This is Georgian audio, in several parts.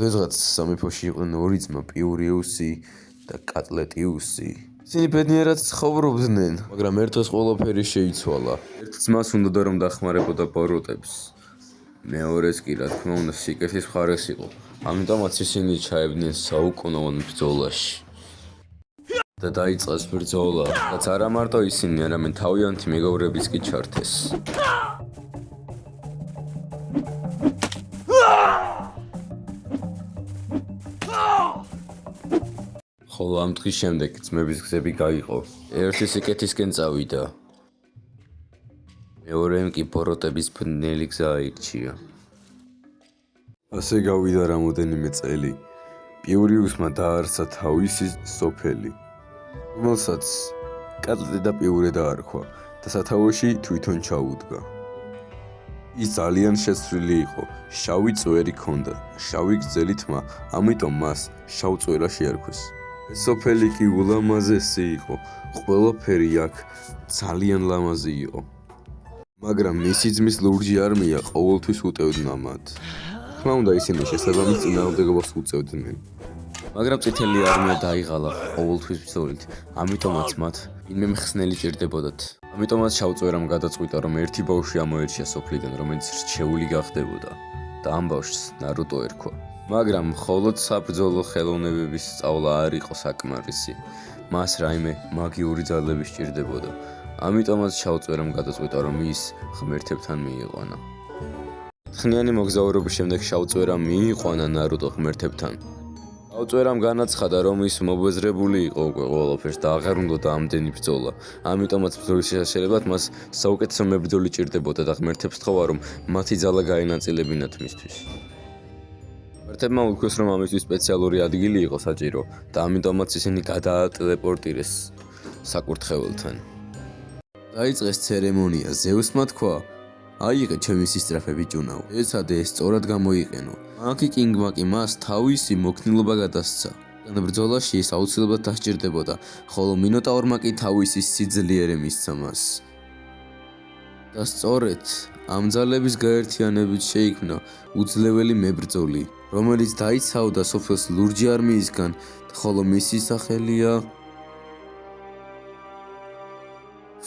დღესღაც სამეფოში იყვნენ ორი ძმა, პიურიუსი და კატლეტიუსი. ისინი ბედნიერად ცხოვრობდნენ, მაგრამ ერთს ყველაფერი შეიცვალა. ერთ ძმას უნდოდა რომ დახმარებოდა ბოროტებს. მეორეს კი რა თქმა უნდა სიკეთის მხარეს იყო. ამიტომაც ისინი ჩაებდნენ საუკუნოვან ბრძოლაში. და დაიწყეს ბრძოლა, რაც არა მარტო ისინი, არამედ თავიანთი მეგობრებიც კი ჩართეს. ხოლო ამ დღის შემდეგ ძმების გზები გაიყო. ერთი სიკეთისკენ წავიდა. მეორემ კი ბოროტების ბნელი გზა აირჩია. ასე გავიდა რამოდენიმე წელი. პიურიუსმა დაარსა თავისი სოფელი, რომელსაც კატლეტი და პიურე დაარქვა და სათავეში თვითონ ჩაუდგა. ის ძალიან შეცვლილი იყო, შავი წვერი ჰქონდა, შავი გრძელი თმა, ამიტომ მას შავწვერა შეარქვეს. ეს სოფელი კი ულამაზესი იყო, ყველაფერი აქ ძალიან ლამაზი იყო. მაგრამ მისი ძმის ლურჯი არმია ყოველთვის უტევდა მათ. თქმა უნდა ისინი შესაბამის წინააღმდეგობას უწევდნენ. მაგრამ წითელი არმია დაიღალა ყოველთვის ბრძოლით, ამიტომაც მათ ვინმე მხსნელი ჭირდებოდათ. ამიტომაც შავწვერამ გადაწყვიტა რომ ერთი ბავშვი ამოერჩია სოფლიდან, რომელიც რჩეული გახდებოდა და ამ ბავშვს ნარუტო ერქვა. მაგრამ მხოლოდ საბრძოლო ხელოვნებების სწავლა არ იყო საკმარისი. მას რაიმე მაგიური ძალები სჭირდებოდა. ამიტომაც შავწვერამ გადაწყვიტა რომ ის ღმერთებთან მიიყვანა. ხნიანი მოგზაურობის შემდეგ შავწვერამ მიიყვანა ნარუტო ღმერთებთან. შავწვერამ განაცხადა რომ ის მობეზრებული იყო უკვე ყველაფერს და აღარ უნდოდა ამდენი ბრძოლა. ამიტომაც ბრძოლის შესაძლებლად მას საუკეთესო მებრძოლი ჭირდებოდა და ღმერთებს თხოვა რომ მათი ძალა გაენაწილებინათ მისთვის. ღმერთებმა უთქვეს რომ ამისთვის სპეციალური ადგილი იყო საჭირო და ამიტომაც ისინი გადაატელეპორტირეს საკურთხეველთან. დაიწყეს ცერემონია. ზევსმა თქვა: აიღე ჩემი სისწრაფე ბიჭუნაო, ეცადე ეს სწორად გამოიყენო. მაკი კინგმა კი მას თავისი მოქნილობა გადასცა. და ბრძოლაში ის აუცილებლად დასჭირდებოდა, ხოლო მინოტავრმა კი თავისი სიძლიერე მისცა მას. და სწორედ ამ ძალების გაერთიანებით შეიქმნა უძლეველი მებრძოლი, რომელიც დაიცავდა სოფელს ლურჯი არმიისგან, ხოლო მისი სახელია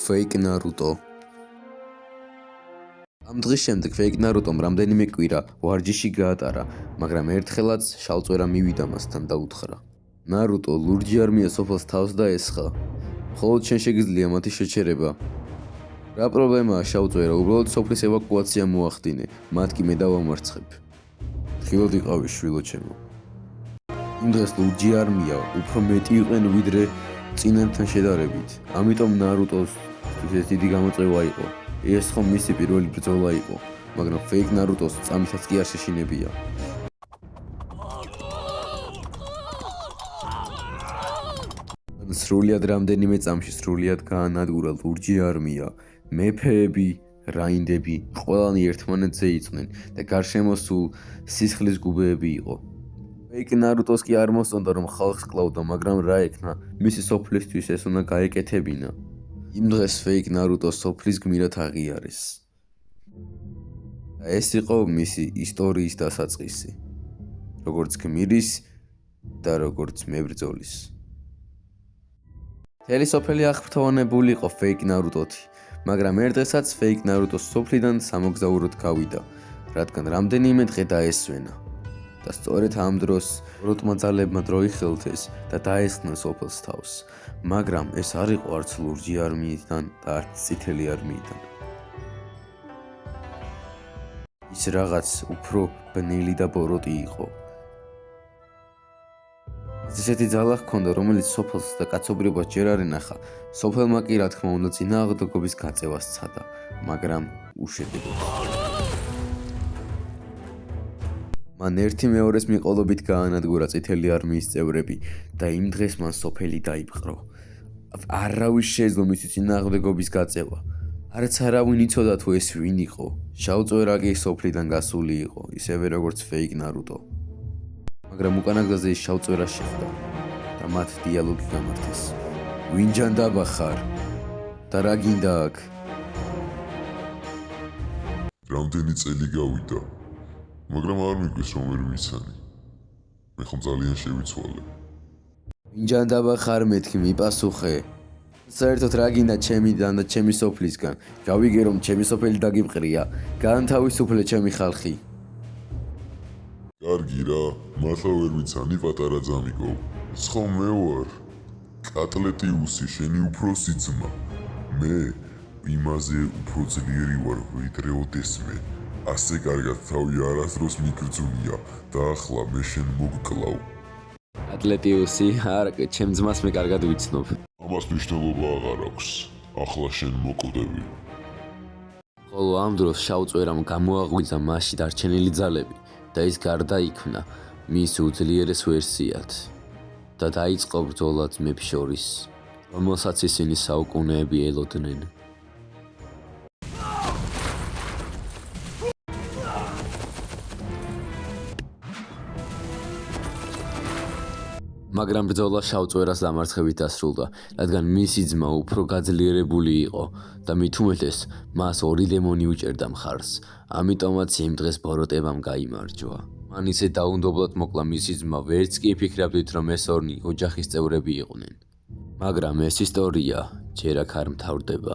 ფეიკ ნარუტო. ამ დღის შემდეგ ფეიკ ნარუტომ რამდენიმე კვირა ვარჯიში გაატარა, მაგრამ ერთხელაც შავწვერა მივიდა მასთან და უთხრა: ნარუტო, ლურჯი არმია სოფელს თავს დაესხა. მხოლოდ შენ შეგიძლია მათი შეჩერება. რა პრობლემაა შავწვერა, უბრალოდ სოფლის ევაკუაცია მოახდინე, მათ კი მე დავამარცხებ. ხილოდ იყავი შვილო ჩემო. იმ დღეს ლურჯი არმია უფრო მეტი იყვნენ ვიდრე წინებთან შედარებით, ამიტომ ნარუტოს ეს დიდი გამოწვევა იყო. ეს ხომ მისი პირველი ბრძოლა იყო, მაგრამ ფეიკ ნარუტოს წამისაც კი არ შეშინებია. სრულიად რამდენიმე წამში სრულიად გაანადგურა ლურჯი არმია. მეფეები, რაინდები ყველანი ერთმანეთზე იყვნენ და გარშემო სულ სისხლის გუბეები იყო. ფეიკ ნარუტოს კი არ მოსწონდა რომ ხალხს კლავდა, მაგრამ რა ექნა, მისი სოფლისთვის ეს უნდა გაეკეთებინა. იმ დღეს ფეიკ ნარუტო სოფლის გმირად აღიარეს. და ეს იყო მისი ისტორიის დასაწყისი, როგორც გმირის და როგორც მებრძოლის. მთელი სოფელი აღფრთოვანებული იყო ფეიკ ნარუტოთი, მაგრამ ერთ დღესაც ფეიკ ნარუტოს სოფლიდან სამოგზაუროდ გავიდა, რადგან რამდენიმე დღე დაესვენა. და სწორედ ამ დროს ბოროტმა ძალებმა დრო იხელთეს და დაესხნენ სოფელს თავს, მაგრამ ეს არ იყო არც ლურჯი არმიიდან და არც წითელი არმიიდან. ის რაღაც უფრო ბნელი და ბოროტი იყო. ესეთი ძალა ჰქონდა, რომელიც სოფელს და კაცობრიობას ჯერ არ ენახა. სოფელმა კი რა თქმა უნდა წინააღმდეგობის გაწევა სცადა, მაგრამ უშედეგოდ. მან ერთი მეორეს მიყოლობით გაანადგურა წითელი არმიის წევრები და იმ დღეს მან სოფელი დაიპყრო. არავის შეეძლო მისი წინააღმდეგობის გაწევა. არც არავინ იცოდა თუ ეს ვინ იყო. შავწვერა კი სოფლიდან გასული იყო, ისევე როგორც ფეიკ ნარუტო. მაგრამ უკანა გზაზე ის შავწვერას შეხვდა და მათ დიალოგი გამართეს. ვინ ჯანდაბა ხარ? და რა გინდა აქ? რამდენი წელი გავიდა, მაგრამ არ მიგვეს რომ ვერ ვიცანი. მე ხომ ძალიან შევიცვალე. მინჯანდაბა ხარ მეთქი მიპასუხე. საერთოდ რა გინდა ჩემიდან და ჩემი სოფლისგან? გავიგე რომ ჩემი სოფელი დაგიმყრია. განთავისუფლე ჩემი ხალხი. კარგი რა, მართლა ვერ ვიცანი პატარა ძამიკო. ხო მე ვარ. კატლეტიუსი შენი უფროსი ძმა. მე იმაზე უფრო ძლიერი ვარ ვიდრე ოდესმე. ასე კარგად თავი არასდროს მიგრძუნია და ახლა მე შენ მოგკლავ. ატლეტიუსი, არა, ჩემ ძმას მე კარგად ვიცნობ. ამას მნიშვნელობა აღარ აქვს. ახლა შენ მოკვდები. ხოლო ამ დროს შავწვერამ გამოაღვიძა მასში დარჩენილი ძალები და ის გარდაიქმნა მის უძლიერეს ვერსიად და დაიწყო ბრძოლა ძმებს შორის, რომელსაც ისინი საუკუნეები ელოდნენ. მაგრამ ბრძოლა შავწვერას დამარცხებით დასრულდა, რადგან მისი ძმა უფრო გაძლიერებული იყო და მით უმეტეს მას ორი დემონი უჭერდა მხარს. ამიტომაც იმ დღეს ბოროტებამ გაიმარჯვა. მან ისე დაუნდობლად მოკლა მისი ძმა, ვერც კი ფიქრობდით, რომ ეს ორნი ოჯახის წევრები იყვნენ. მაგრამ ეს ისტორია ჯერ აქ არ მთავრდება.